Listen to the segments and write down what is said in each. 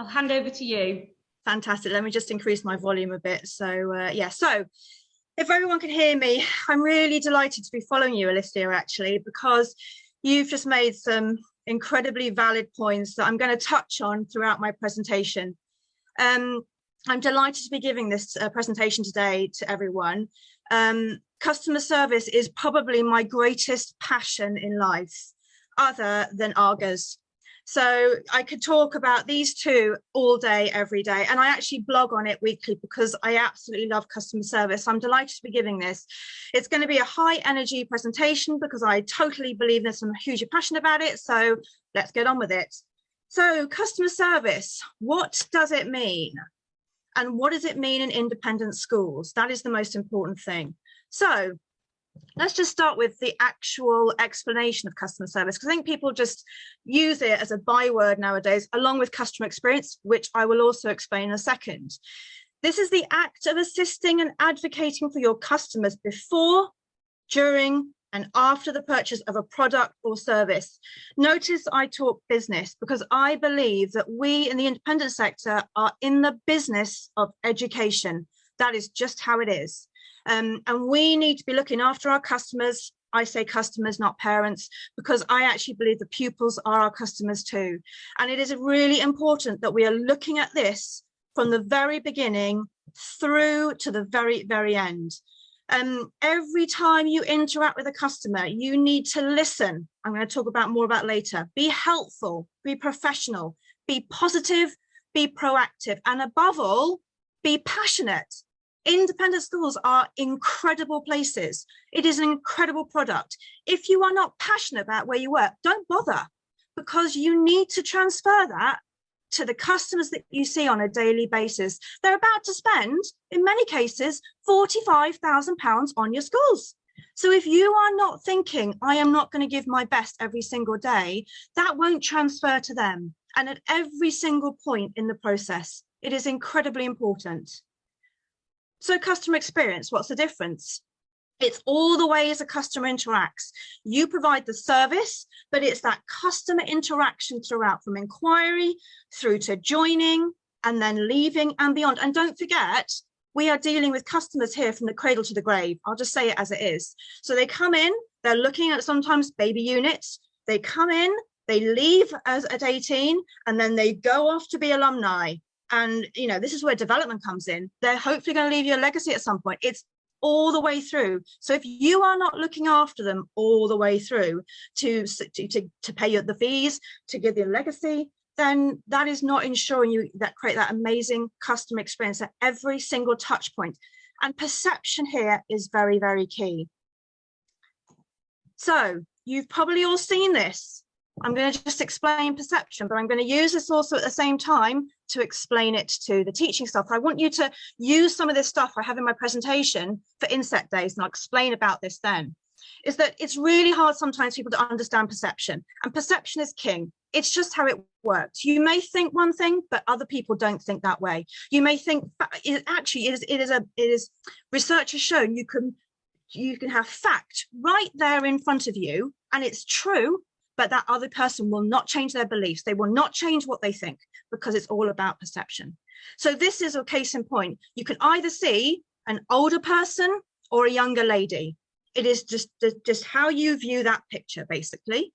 I'll hand over to you. Fantastic. Let me just increase my volume a bit. So so if everyone can hear me, I'm really delighted to be following you, Alicia, actually, because you've just made some incredibly valid points that I'm going to touch on throughout my presentation. I'm delighted to be giving this presentation today to everyone. Customer service is probably my greatest passion in life, other than Argos. So I could talk about these two all day, every day, and I actually blog on it weekly because I absolutely love customer service. I'm delighted to be giving this. It's going to be a high energy presentation because I totally believe this and I'm hugely passionate about it. So let's get on with it. So customer service, what does it mean? And what does it mean in independent schools? That is the most important thing. So let's just start with the actual explanation of customer service, because I think people just use it as a byword nowadays, along with customer experience, which I will also explain in a second. This is the act of assisting and advocating for your customers before, during, and after the purchase of a product or service. Notice I talk business because I believe that we in the independent sector are in the business of education. That is just how it is. And we need to be looking after our customers. I say customers, not parents, because I actually believe the pupils are our customers too. And it is really important that we are looking at this from the very beginning through to the very, very end. Every time you interact with a customer, you need to listen. I'm going to talk about more about later. Be helpful, be professional, be positive, be proactive, and above all, be passionate. Independent schools are incredible places. It is an incredible product. If you are not passionate about where you work, don't bother, because you need to transfer that to the customers that you see on a daily basis. They're about to spend, in many cases, £45,000 on your schools. So if you are not thinking, I am not going to give my best every single day, that won't transfer to them. And at every single point in the process, it is incredibly important. So customer experience, what's the difference? It's all the ways a customer interacts. You provide the service, but it's that customer interaction throughout, from inquiry through to joining and then leaving and beyond. And don't forget, we are dealing with customers here from the cradle to the grave. I'll just say it as it is. So they come in, they're looking at sometimes baby units. They come in, they leave at 18, and then they go off to be alumni. And, you know, this is where development comes in. They're hopefully going to leave you a legacy at some point. It's all the way through. So if you are not looking after them all the way through to pay you the fees, to give you a legacy, then that is not ensuring you that create that amazing customer experience at every single touch point. And perception here is very, very key. So you've probably all seen this. I'm going to just explain perception, but I'm going to use this also at the same time to explain it to the teaching staff. I want you to use some of this stuff I have in my presentation for inset days, and I'll explain about this then. Is that it's really hard sometimes for people to understand perception, and perception is king. It's just how it works. You may think one thing, but other people don't think that way. You may think, actually, it is research has shown you can have fact right there in front of you, and it's true, but that other person will not change their beliefs. They will not change what they think, because it's all about perception. So this is a case in point. You can either see an older person or a younger lady. It is just how you view that picture, basically.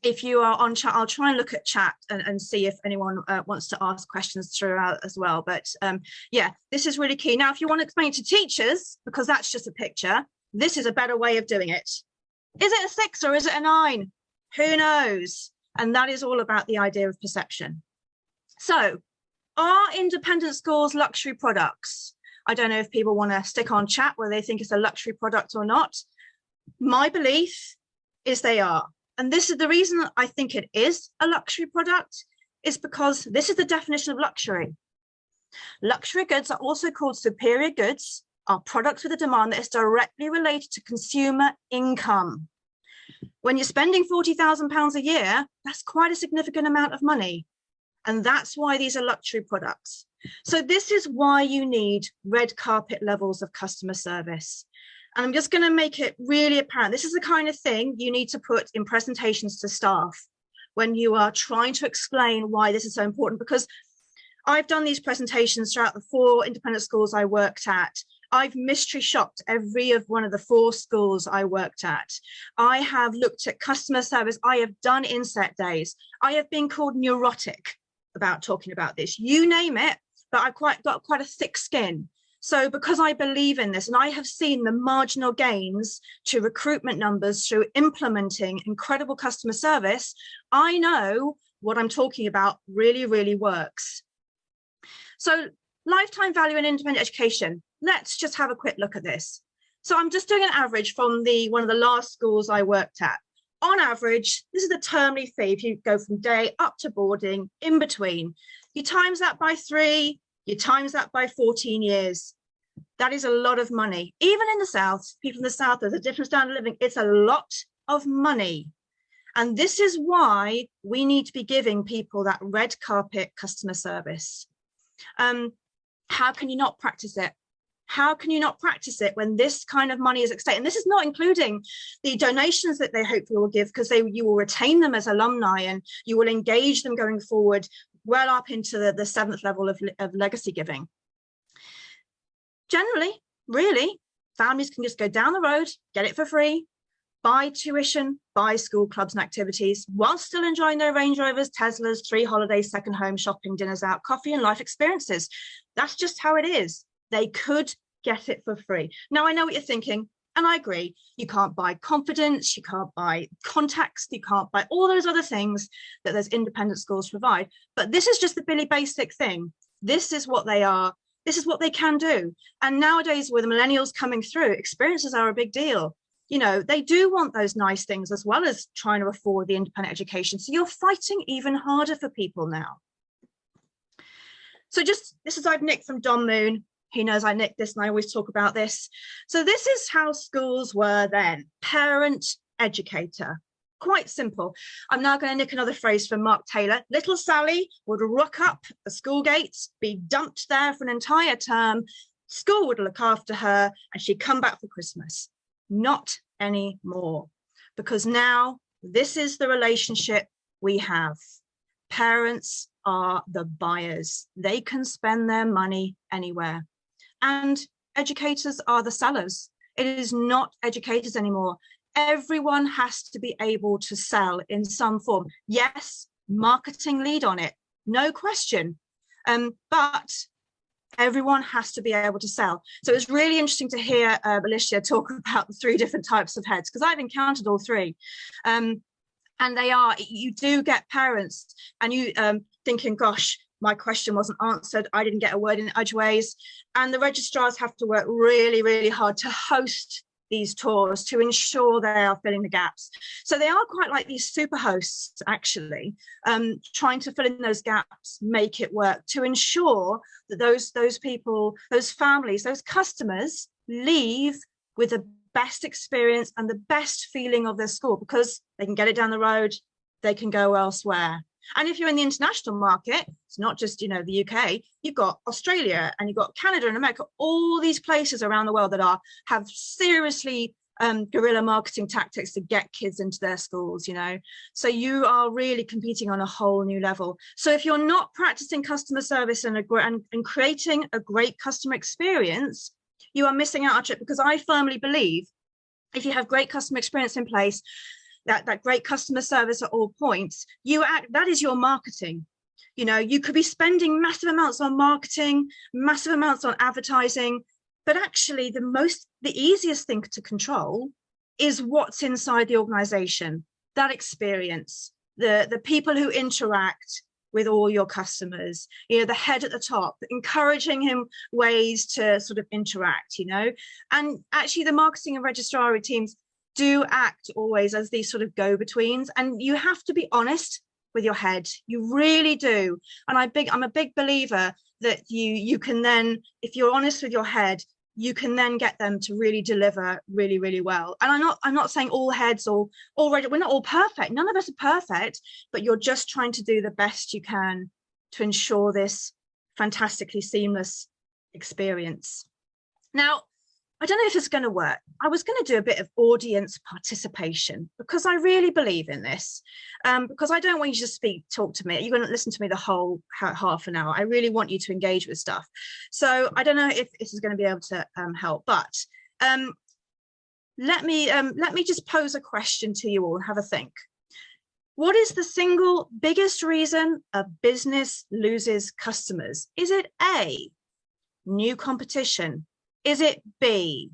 If you are on chat, I'll try and look at chat and see if anyone wants to ask questions throughout as well. But yeah, this is really key. Now, if you want to explain to teachers, because that's just a picture, this is a better way of doing it. Is it a 6 or is it a 9? Who knows? And that is all about the idea of perception. So are independent schools luxury products? I don't know if people want to stick on chat whether they think it's a luxury product or not. My belief is they are. And this is the reason that I think it is a luxury product, is because this is the definition of luxury. Luxury goods are also called superior goods, are products with a demand that is directly related to consumer income. When you're spending £40,000 a year, that's quite a significant amount of money. And that's why these are luxury products. So this is why you need red carpet levels of customer service. And I'm just going to make it really apparent. This is the kind of thing you need to put in presentations to staff. when you are trying to explain why this is so important, because I've done these presentations throughout the 4 independent schools I worked at. I've mystery shopped every of one of the 4 schools I worked at. I have looked at customer service. I have done inset days. I have been called neurotic about talking about this. You name it, but I've got quite a thick skin. So because I believe in this, and I have seen the marginal gains to recruitment numbers through implementing incredible customer service, I know what I'm talking about really, really works. So lifetime value in independent education. Let's just have a quick look at this. So I'm just doing an average from one of the last schools I worked at. On average, this is the termly fee. If you go from day up to boarding, in between, you times that by 3, you times that by 14 years. That is a lot of money. Even in the South, people in the South, there's a different standard of living. It's a lot of money. And this is why we need to be giving people that red carpet customer service. How can you not practice it? How can you not practice it when this kind of money is at stake? And this is not including the donations that they hopefully will give, because you will retain them as alumni and you will engage them going forward well up into the 7th level of legacy giving. Generally, really, families can just go down the road, get it for free, buy tuition, buy school clubs and activities, while still enjoying their Range Rovers, Teslas, 3 holidays, second home, shopping, dinners out, coffee and life experiences. That's just how it is. They could get it for free. Now, I know what you're thinking, and I agree. You can't buy confidence, you can't buy context, you can't buy all those other things that those independent schools provide. But this is just the Billy Basic thing. This is what they are. This is what they can do. And nowadays, with the millennials coming through, experiences are a big deal. You know, they do want those nice things as well as trying to afford the independent education. So you're fighting even harder for people now. So this is I've nicked from Don Moon. He knows I nicked this and I always talk about this. So this is how schools were then. Parent, educator. Quite simple. I'm now going to nick another phrase from Mark Taylor. Little Sally would rock up the school gates, be dumped there for an entire term. School would look after her and she'd come back for Christmas. Not anymore, because now this is the relationship we have. Parents are the buyers. They can spend their money anywhere. And educators are the sellers. It is not educators anymore. Everyone has to be able to sell in some form. Yes, marketing lead on it, no question. But everyone has to be able to sell. So it's really interesting to hear Alicia talk about the 3 different types of heads, because I've encountered all 3. And you do get parents and you thinking, gosh, my question wasn't answered. I didn't get a word in edgeways. And the registrars have to work really, really hard to host these tours to ensure they are filling the gaps. So they are quite like these super hosts, actually, trying to fill in those gaps, make it work, to ensure that those people, those families, those customers leave with the best experience and the best feeling of their school, because they can get it down the road, they can go elsewhere. And if you're in the international market, it's not just, the UK, you've got Australia and you've got Canada and America, all these places around the world that have seriously guerrilla marketing tactics to get kids into their schools, So you are really competing on a whole new level. So if you're not practicing customer service and creating a great customer experience, you are missing out on it, because I firmly believe if you have great customer experience in place, that great customer service at all points, that is your marketing. You could be spending massive amounts on marketing, massive amounts on advertising, but actually the easiest thing to control is what's inside the organization, that experience, the people who interact with all your customers, the head at the top, encouraging him ways to sort of interact, and actually the marketing and registrar teams do act always as these sort of go-betweens, and you have to be honest with your head. You really do. And I'm a big believer that you can then, if you're honest with your head, you can then get them to really deliver really, really well. And I'm not saying all heads or already, we're not all perfect. None of us are perfect, but you're just trying to do the best you can to ensure this fantastically seamless experience. Now, I don't know if it's going to work. I was going to do a bit of audience participation because I really believe in this. Because I don't want you to just talk to me. You're going to listen to me the whole half an hour. I really want you to engage with stuff. So I don't know if this is going to be able to help, but let me just pose a question to you all and have a think. What is the single biggest reason a business loses customers? Is it A, new competition? Is it B,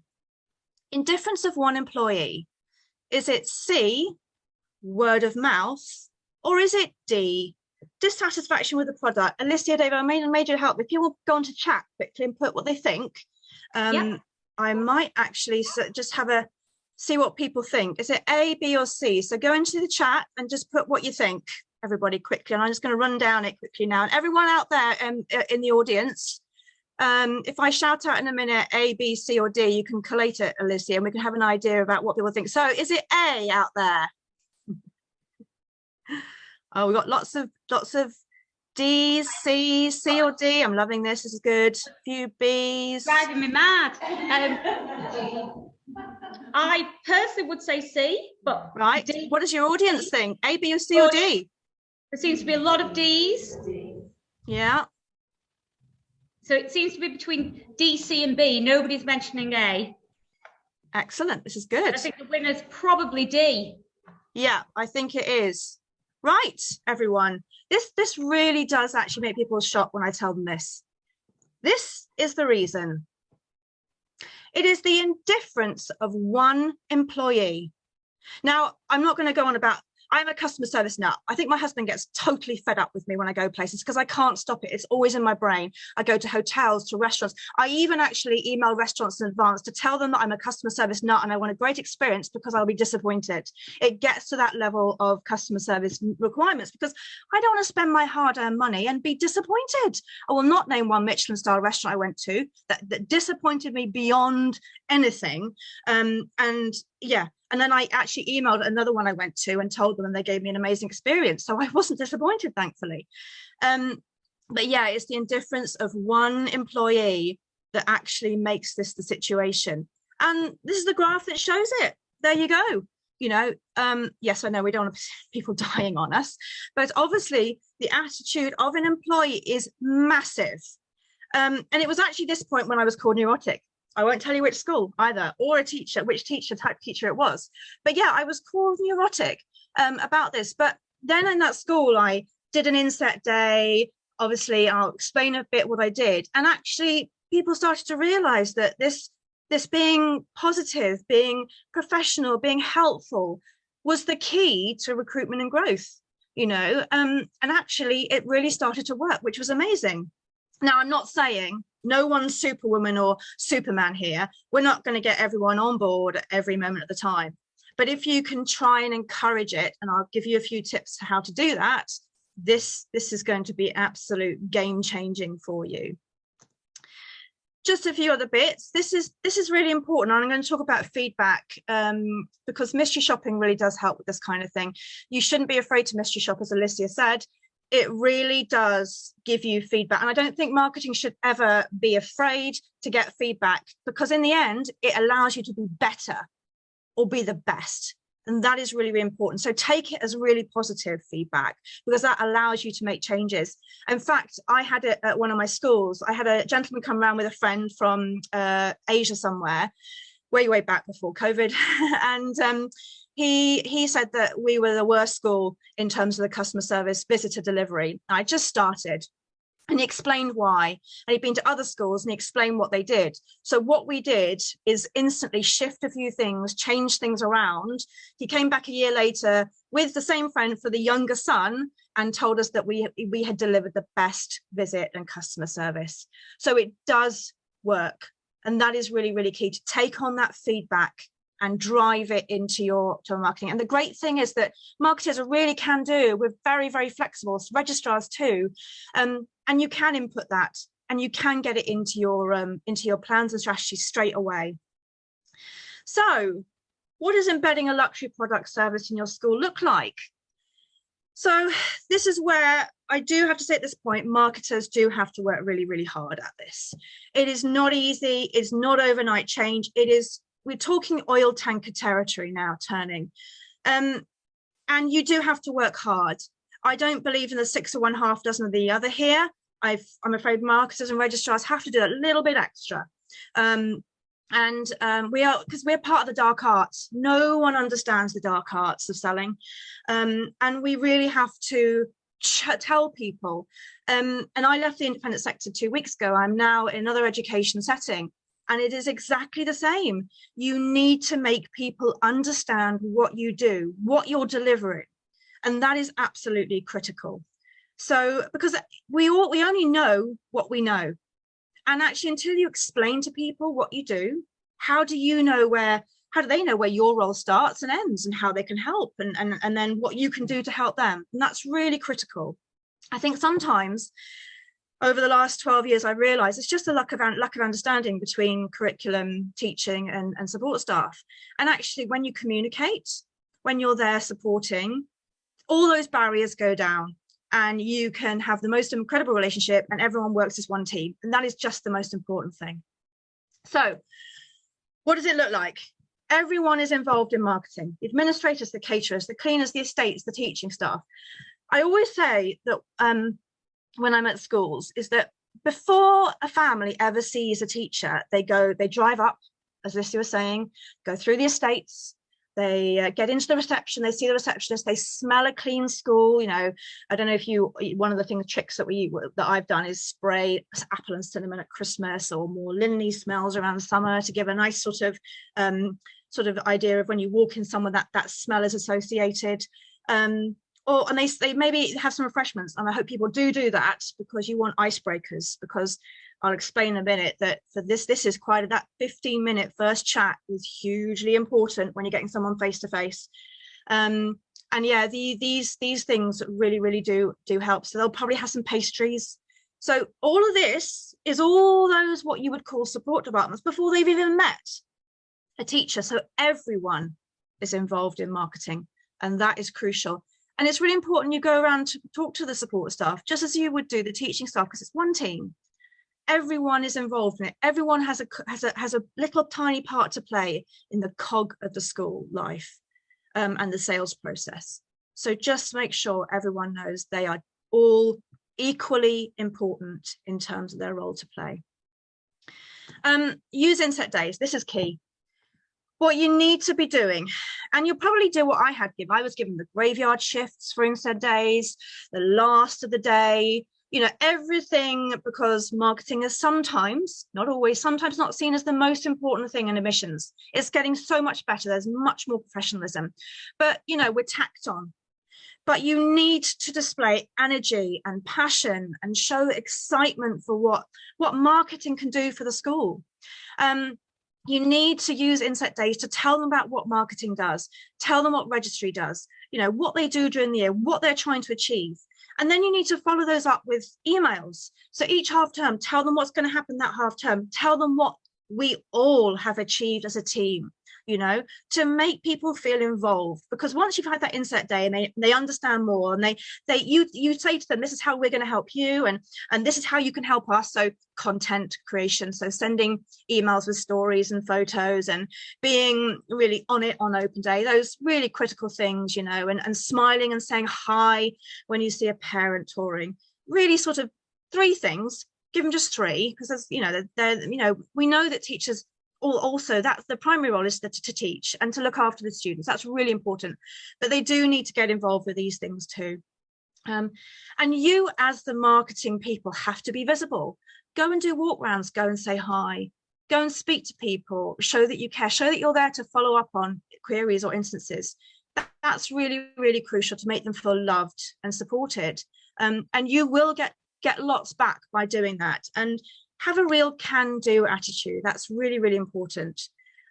indifference of one employee? Is it C, word of mouth? Or is it D, dissatisfaction with the product? Alicia, David, I made you help. If you will go on to chat quickly and put what they think, I might actually just see what people think. Is it A, B, or C? So go into the chat and just put what you think, everybody, quickly. And I'm just going to run down it quickly now. And everyone out there in the audience, if I shout out in a minute A, B, C, or D, you can collate it, Alicia, and we can have an idea about what people think. So is it A out there? Oh, we've got lots of D's, C's, C or D. I'm loving this. This is good. A few B's. Driving me mad. I personally would say C, but right. D. What does your audience think? A, B, or C, or D? There seems to be a lot of D's. Yeah. So it seems to be between D, C, and B. Nobody's mentioning A. Excellent. This is good. I think the winner's probably D. Yeah, I think it is. Right, everyone. This really does actually make people shocked when I tell them this. This is the reason. It is the indifference of one employee. Now, I'm not going to go on about, I'm a customer service nut. I think my husband gets totally fed up with me when I go places because I can't stop it. It's always in my brain. I go to hotels, to restaurants. I even actually email restaurants in advance to tell them that I'm a customer service nut and I want a great experience because I'll be disappointed. It gets to that level of customer service requirements because I don't want to spend my hard-earned money and be disappointed. I will not name one Michelin star restaurant I went to that disappointed me beyond anything. And yeah. And then I actually emailed another one I went to and told them, and they gave me an amazing experience. So I wasn't disappointed, thankfully. But yeah, it's the indifference of one employee that actually makes this the situation. And this is the graph that shows it. There you go. You know, yes, I know we don't want people dying on us, but obviously the attitude of an employee is massive. And it was actually this point when I was called neurotic. I won't tell you which school either, or which type of teacher it was. But yeah, I was called neurotic about this. But then in that school, I did an inset day. Obviously, I'll explain a bit what I did. And actually, people started to realize that this being positive, being professional, being helpful was the key to recruitment and growth, you know. And actually, it really started to work, which was amazing. Now, I'm not saying no one's superwoman or superman here. We're not going to get everyone on board at every moment of the time. But if you can try and encourage it, and I'll give you a few tips to how to do that, this is going to be absolute game changing for you. Just a few other bits. This is really important. I'm going to talk about feedback because mystery shopping really does help with this kind of thing. You shouldn't be afraid to mystery shop, as Alicia said. It really does give you feedback. And I don't think marketing should ever be afraid to get feedback, because in the end, it allows you to be better or be the best. And that is really, really important. So take it as really positive feedback, because that allows you to make changes. In fact, I had it at one of my schools. I had a gentleman come around with a friend from Asia somewhere, way back before COVID. And he said that we were the worst school in terms of the customer service visitor delivery. I just started, and he explained why. And he'd been to other schools and he explained what they did. So what we did is instantly shift a few things, change things around. He came back a year later with the same friend for the younger son and told us that we had delivered the best visit and customer service. So it does work. And that is really, really key, to take on that feedback and drive it into your marketing. And the great thing is that marketers really can do. We're very, very flexible, registrars too. And you can input that and you can get it into your plans and strategies straight away. So what does embedding a luxury product service in your school look like? So this is where I do have to say at this point, marketers do have to work really, really hard at this. It is not easy. It's not overnight change. We're talking oil tanker territory now, turning. And you do have to work hard. I don't believe in the 6 of one, half dozen of the other here. I'm afraid marketers and registrars have to do a little bit extra. Because we're part of the dark arts. No one understands the dark arts of selling. And we really have to tell people. And I left the independent sector 2 weeks ago. I'm now in another education setting, and it is exactly the same. You need to make people understand what you do, what you're delivering. And that is absolutely critical. So, because we only know what we know. And actually, until you explain to people what you do, how do they know where your role starts and ends, and how they can help, and then what you can do to help them? And that's really critical. I think sometimes over the last 12 years, I realized it's just a lack of understanding between curriculum, teaching, and support staff. And actually, when you communicate, when you're there supporting, all those barriers go down, and you can have the most incredible relationship, and everyone works as one team. And that is just the most important thing. So what does it look like? Everyone is involved in marketing: the administrators, the caterers, the cleaners, the estates, the teaching staff. I always say that when I'm at schools is that before a family ever sees a teacher, they drive up, as Lucy was saying, go through the estates, they get into the reception, they see the receptionist, they smell a clean school. I don't know if one of the tricks that I've done is spray apple and cinnamon at Christmas, or more lineny smells around summer, to give a nice sort of idea of when you walk in somewhere that smell is associated. And they maybe have some refreshments, and I hope people do that, because you want icebreakers. Because I'll explain in a minute that for this is that 15-minute first chat is hugely important when you're getting someone face to face. And yeah, these things really, really do help. So they'll probably have some pastries. So all of this is all those what you would call support departments before they've even met a teacher. So everyone is involved in marketing, and that is crucial. And it's really important you go around to talk to the support staff, just as you would do the teaching staff, because it's one team. Everyone is involved in it. Everyone has a little tiny part to play in the cog of the school life and the sales process. So just make sure everyone knows they are all equally important in terms of their role to play. Use inset days. This is key. What you need to be doing, and you'll probably do what I was given the graveyard shifts for inset days, the last of the day, everything, because marketing is sometimes, not always, sometimes not seen as the most important thing in admissions. It's getting so much better. There's much more professionalism, but we're tacked on. But you need to display energy and passion and show excitement for what marketing can do for the school. You need to use inset days to tell them about what marketing does, tell them what registry does, what they do during the year, what they're trying to achieve. And then you need to follow those up with emails. So each half term, tell them what's going to happen that half term, tell them what we all have achieved as a team, to make people feel involved. Because once you've had that inset day and they understand more, and you say to them, this is how we're going to help you, and this is how you can help us. So content creation, so sending emails with stories and photos, and being really on it on open day, those really critical things, and smiling and saying hi when you see a parent touring. Really sort of 3 things. Give them just 3, because we know that teachers also, that's the primary role, is to teach and to look after the students. That's really important, but they do need to get involved with these things too. And you, as the marketing people, have to be visible. Go and do walk rounds, go and say hi, go and speak to people, show that you care, show that you're there to follow up on queries or instances. That's really, really crucial to make them feel loved and supported. And you will get lots back by doing that. And have a real can-do attitude. That's really, really important.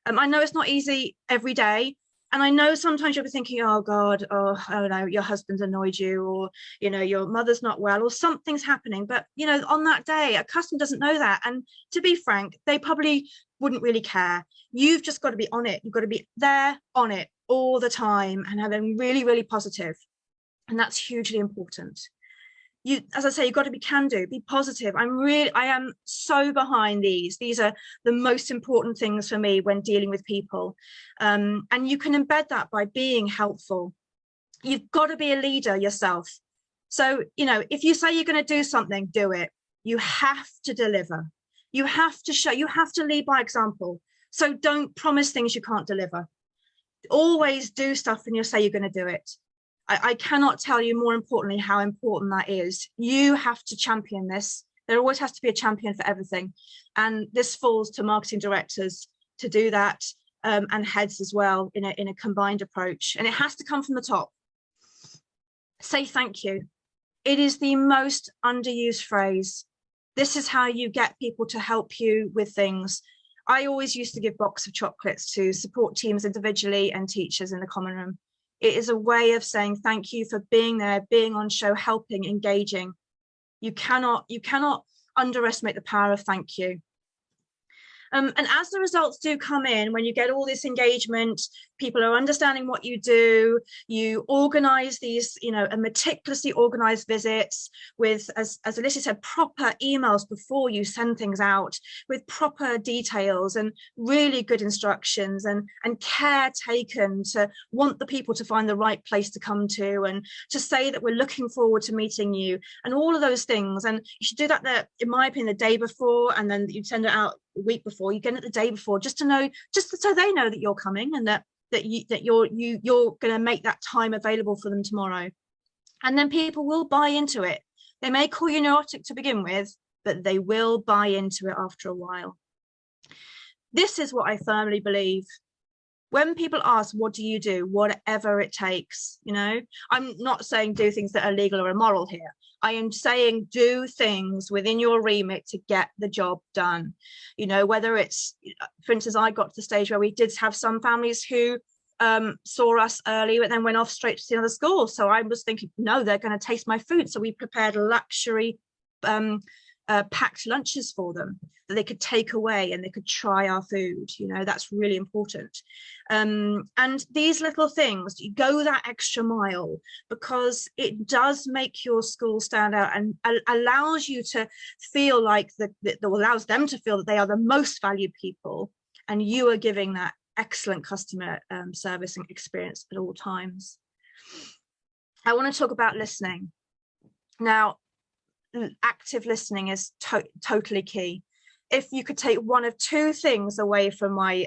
I know it's not easy every day. And I know sometimes you'll be thinking, oh God, oh no, your husband's annoyed you, or, your mother's not well, or something's happening. But, on that day, a customer doesn't know that. And to be frank, they probably wouldn't really care. You've just got to be on it. You've got to be there on it all the time and having really, really positive. And that's hugely important. As I say, you've got to be can-do, be positive. I am so behind these. These are the most important things for me when dealing with people. And you can embed that by being helpful. You've got to be a leader yourself. So, if you say you're going to do something, do it. You have to deliver. You have to show, you have to lead by example. So don't promise things you can't deliver. Always do stuff when you say you're going to do it. I cannot tell you more importantly how important that is. You have to champion this. There always has to be a champion for everything. And this falls to marketing directors to do that, and heads as well in a combined approach. And it has to come from the top. Say thank you. It is the most underused phrase. This is how you get people to help you with things. I always used to give box of chocolates to support teams individually and teachers in the common room. It is a way of saying thank you for being there, being on show, helping, engaging. You cannot underestimate the power of thank you. And as the results do come in, when you get all this engagement, people are understanding what you do, you organise these, meticulously organised visits with, as Alicia said, proper emails before you send things out, with proper details and really good instructions and care taken to want the people to find the right place to come to and to say that we're looking forward to meeting you and all of those things. And you should do that, in my opinion, the day before, and then you send it out a week before. You get it the day before, just so they know that you're coming and that you're going to make that time available for them tomorrow. And then people will buy into it. They may call you neurotic to begin with, but they will buy into it after a while. This is what I firmly believe. When people ask, what do you do? Whatever it takes, I'm not saying do things that are legal or immoral here. I am saying do things within your remit to get the job done. Whether it's, for instance, I got to the stage where we did have some families who saw us early, but then went off straight to another school. So I was thinking, no, they're going to taste my food. So we prepared luxury packed lunches for them that they could take away and they could try our food. That's really important. And these little things, you go that extra mile because it does make your school stand out and allows you to feel like that allows them to feel that they are the most valued people, and you are giving that excellent customer service and experience at all times. I want to talk about listening. Now, active listening is totally key. If you could take one of two things away from my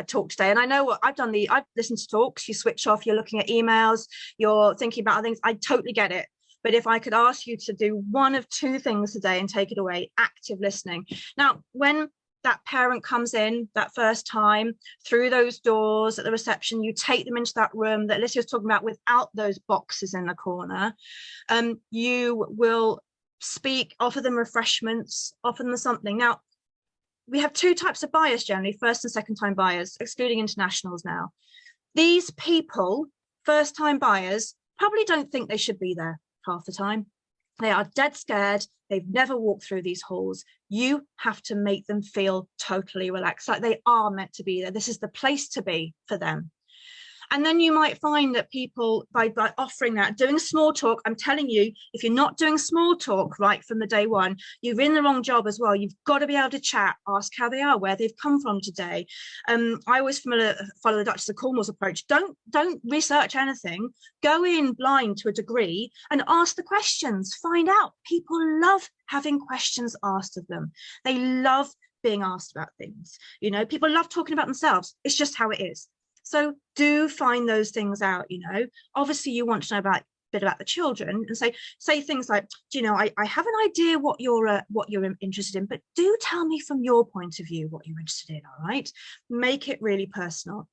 talk today, and I know what I've listened to talks, you switch off, you're looking at emails, you're thinking about other things, I totally get it. But if I could ask you to do one of two things today and take it away, active listening. Now, when that parent comes in that first time through those doors at the reception, you take them into that room that Alicia was talking about without those boxes in the corner. You will speak, offer them refreshments, offer them something. Now, we have two types of buyers generally, first and second time buyers, excluding internationals now. These people, first time buyers, probably don't think they should be there half the time. They are dead scared. They've never walked through these halls. You have to make them feel totally relaxed, like they are meant to be there. This is the place to be for them. And then you might find that people, by offering that, doing small talk, I'm telling you, if you're not doing small talk right from the day one, you're in the wrong job as well. You've got to be able to chat, ask how they are, where they've come from today. I always follow the Duchess of Cornwall's approach. Don't research anything. Go in blind to a degree and ask the questions. Find out. People love having questions asked of them. They love being asked about things. People love talking about themselves. It's just how it is. So do find those things out. Obviously you want to know a bit about the children, and say things like, I have an idea what you're interested in, but do tell me from your point of view what you're interested in. All right, make it really personal.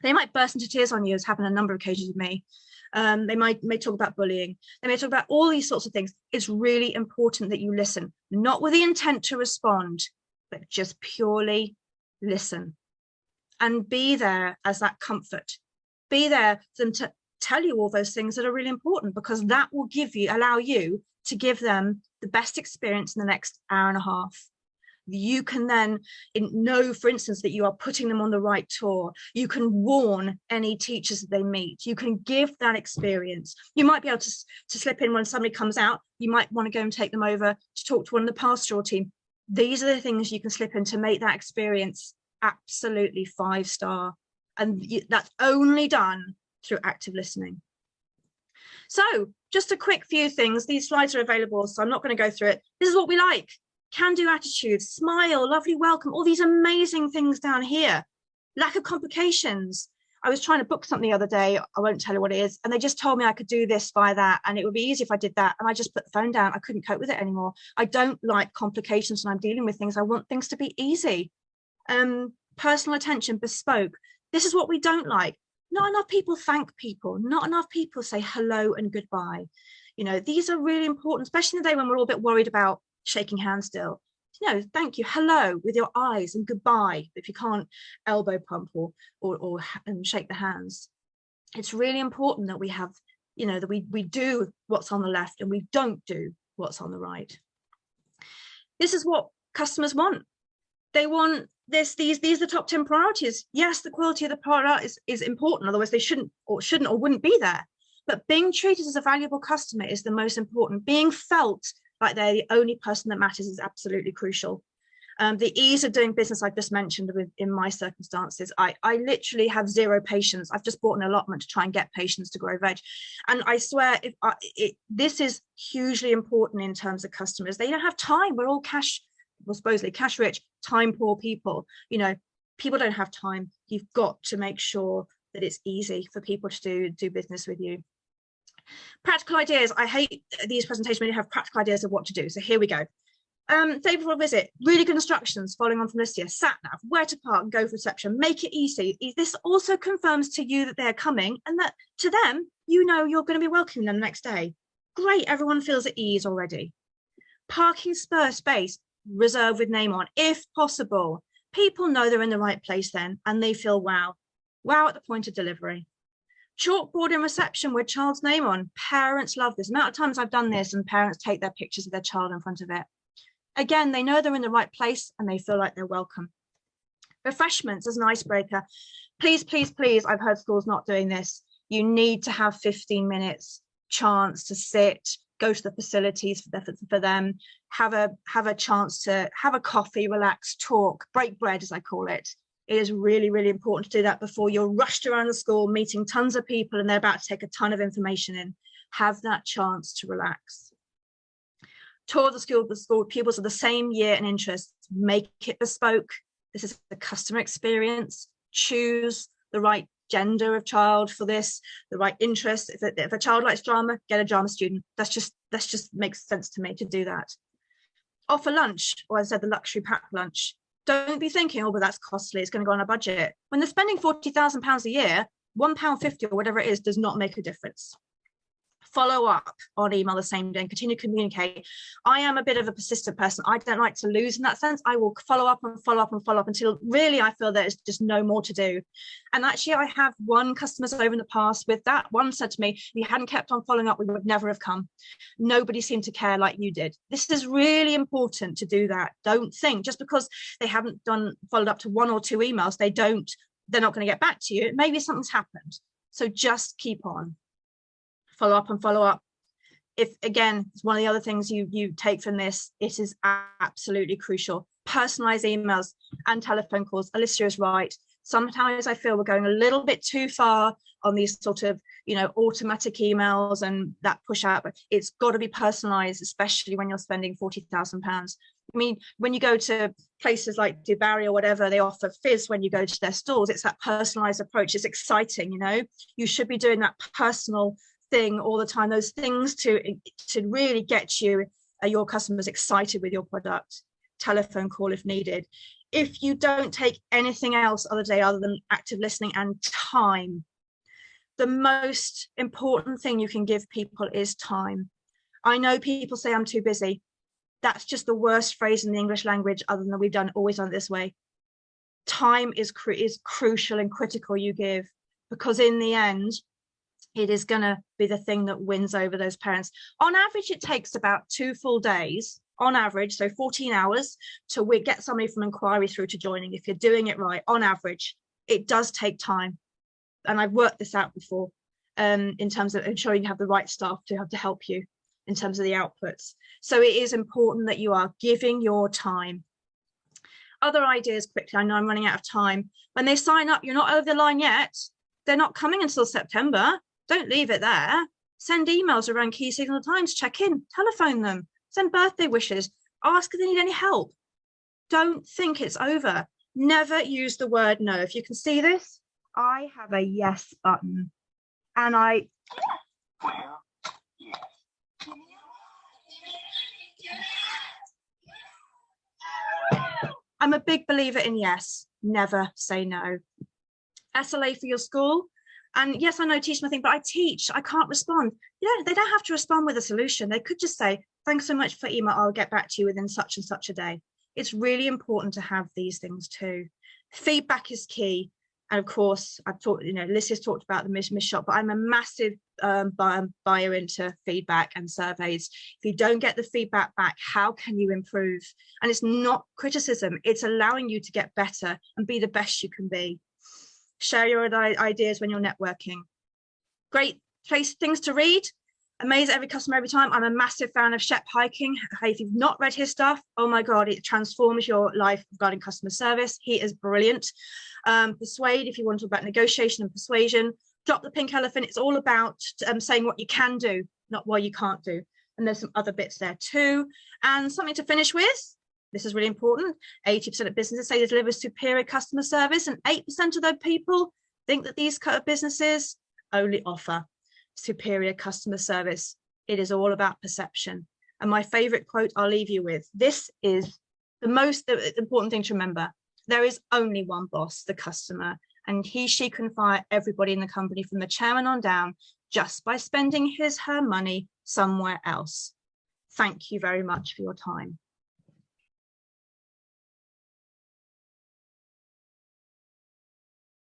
They might burst into tears on you, as happened on a number of occasions with me. They may talk about bullying. They may talk about all these sorts of things. It's really important that you listen, not with the intent to respond, but just purely listen. And be there as that comfort. Be there for them to tell you all those things that are really important, because that will allow you to give them the best experience in the next hour and a half. You can then know, for instance, that you are putting them on the right tour. You can warn any teachers that they meet. You can give that experience. You might be able to slip in when somebody comes out. You might want to go and take them over to talk to one of the pastoral team. These are the things you can slip in to make that experience absolutely 5-star. And that's only done through active listening. So just a quick few things. These slides are available, so I'm not going to go through it. This is what we like. Can-do attitude, smile, lovely welcome, all these amazing things down here. Lack of complications. I was trying to book something the other day, I won't tell you what it is, and they just told me I could do this by that, and it would be easy if I did that, and I just put the phone down. I couldn't cope with it anymore. I don't like complications when I'm dealing with things. I want things to be easy. Personal attention, bespoke. This is what we don't like. Not enough people thank people. Not enough people say hello and goodbye. You know, these are really important, especially in the day when we're all a bit worried about shaking hands still. You know, thank you, hello with your eyes, and goodbye if you can't elbow pump or shake the hands. It's really important that we have, you know, that we do what's on the left and we don't do what's on the right. This is what customers want. They want this. These are the top 10 priorities. Yes, the quality of the product is important, otherwise they shouldn't or wouldn't be there. But being treated as a valuable customer is the most important. Being felt like they're the only person that matters is absolutely crucial. The ease of doing business I've just mentioned in my circumstances, I literally have zero patience. I've just bought an allotment to try and get patients to grow veg. And I swear, this is hugely important in terms of customers. They don't have time. We're all supposedly cash rich, time poor people. You know, people don't have time. You've got to make sure that it's easy for people to do business with you. Practical ideas. I hate these presentations when you have practical ideas of what to do. So here we go. Favourable visit, really good instructions following on from this year. Sat nav, where to park and go for reception, make it easy. This also confirms to you that they're coming and that to them, you know you're going to be welcoming them the next day. Great, everyone feels at ease already. Parking spare space, reserved with name on, if possible. People know they're in the right place then and they feel wow. Wow at the point of delivery. Chalkboard in reception with child's name on. Parents love this. The amount of times I've done this and parents take their pictures of their child in front of it. Again, they know they're in the right place and they feel like they're welcome. Refreshments as an icebreaker. Please, please, please, I've heard schools not doing this. You need to have 15 minutes chance to sit, go to the facilities for them, have a chance to have a coffee, relax, talk, break bread, as I call it. It is really, really important to do that before you're rushed around the school, meeting tons of people and they're about to take a ton of information in. Have that chance to relax. Tour the school pupils of the same year and interests. Make it bespoke. This is the customer experience. Choose the right gender of child for this, the right interest. If a child likes drama, get a drama student. That's just makes sense to me to do that. Offer lunch, or as I said, the luxury pack lunch. Don't be thinking, oh, but that's costly, it's going to go on a budget. When they're spending £40,000 a year, £1.50 or whatever it is does not make a difference. Follow up on email the same day and continue to communicate. I am a bit of a persistent person. I don't like to lose in that sense. I will follow up and follow up and follow up until really I feel there's just no more to do. And actually I have won customers over in the past with that. One said to me, if you hadn't kept on following up, we would never have come. Nobody seemed to care like you did. This is really important to do that. Don't think just because they haven't followed up to 1 or 2 emails, they're not going to get back to you. Maybe something's happened. So just keep on. Follow up and follow up. If again, it's one of the other things you take from this, it is absolutely crucial. Personalized emails and telephone calls. Alicia is right. Sometimes I feel we're going a little bit too far on these sort of, automatic emails and that push out, but it's got to be personalized, especially when you're spending £40,000. I mean, when you go to places like Dubarry or whatever, they offer fizz when you go to their stores. It's that personalized approach. It's exciting, You should be doing that personal thing all the time, those things to really get your customers excited with your product. Telephone call if needed. If you don't take anything else other than active listening and time, the most important thing you can give people is time. I know people say I'm too busy. That's just the worst phrase in the English language, other than we've always done it this way. Time is crucial and critical you give, because in the end, it is going to be the thing that wins over those parents. On average, it takes about 2 full days on average, so 14 hours to get somebody from inquiry through to joining. If you're doing it right, on average, it does take time. And I've worked this out before in terms of ensuring you have the right staff to help you in terms of the outputs. So it is important that you are giving your time. Other ideas quickly, I know I'm running out of time. When they sign up, you're not over the line yet. They're not coming until September. Don't leave it there. Send emails around key signal times, check in, telephone them, send birthday wishes, ask if they need any help. Don't think it's over. Never use the word no. If you can see this, I have a yes button. And I'm a big believer in yes, never say no. SLA for your school. And yes, I know teach my thing, but I teach, I can't respond. They don't have to respond with a solution. They could just say, thanks so much for email. I'll get back to you within such and such a day. It's really important to have these things too. Feedback is key. And of course, I've talked, Liz has talked about the miss shot, but I'm a massive buyer into feedback and surveys. If you don't get the feedback back, how can you improve? And it's not criticism, it's allowing you to get better and be the best you can be. Share your ideas when you're networking. Great place, things to read. Amaze every customer every time. I'm a massive fan of Shep Hiking. If you've not read his stuff, oh my God, it transforms your life regarding customer service. He is brilliant. Persuade, if you want to talk about negotiation and persuasion. Drop the Pink Elephant. It's all about saying what you can do, not what you can't do. And there's some other bits there too. And something to finish with. This is really important. 80% of businesses say they deliver superior customer service, and 8% of those people think that these businesses only offer superior customer service. It is all about perception. And my favorite quote I'll leave you with, this is the most important thing to remember. There is only one boss, the customer, and she can fire everybody in the company from the chairman on down just by spending her money somewhere else. Thank you very much for your time.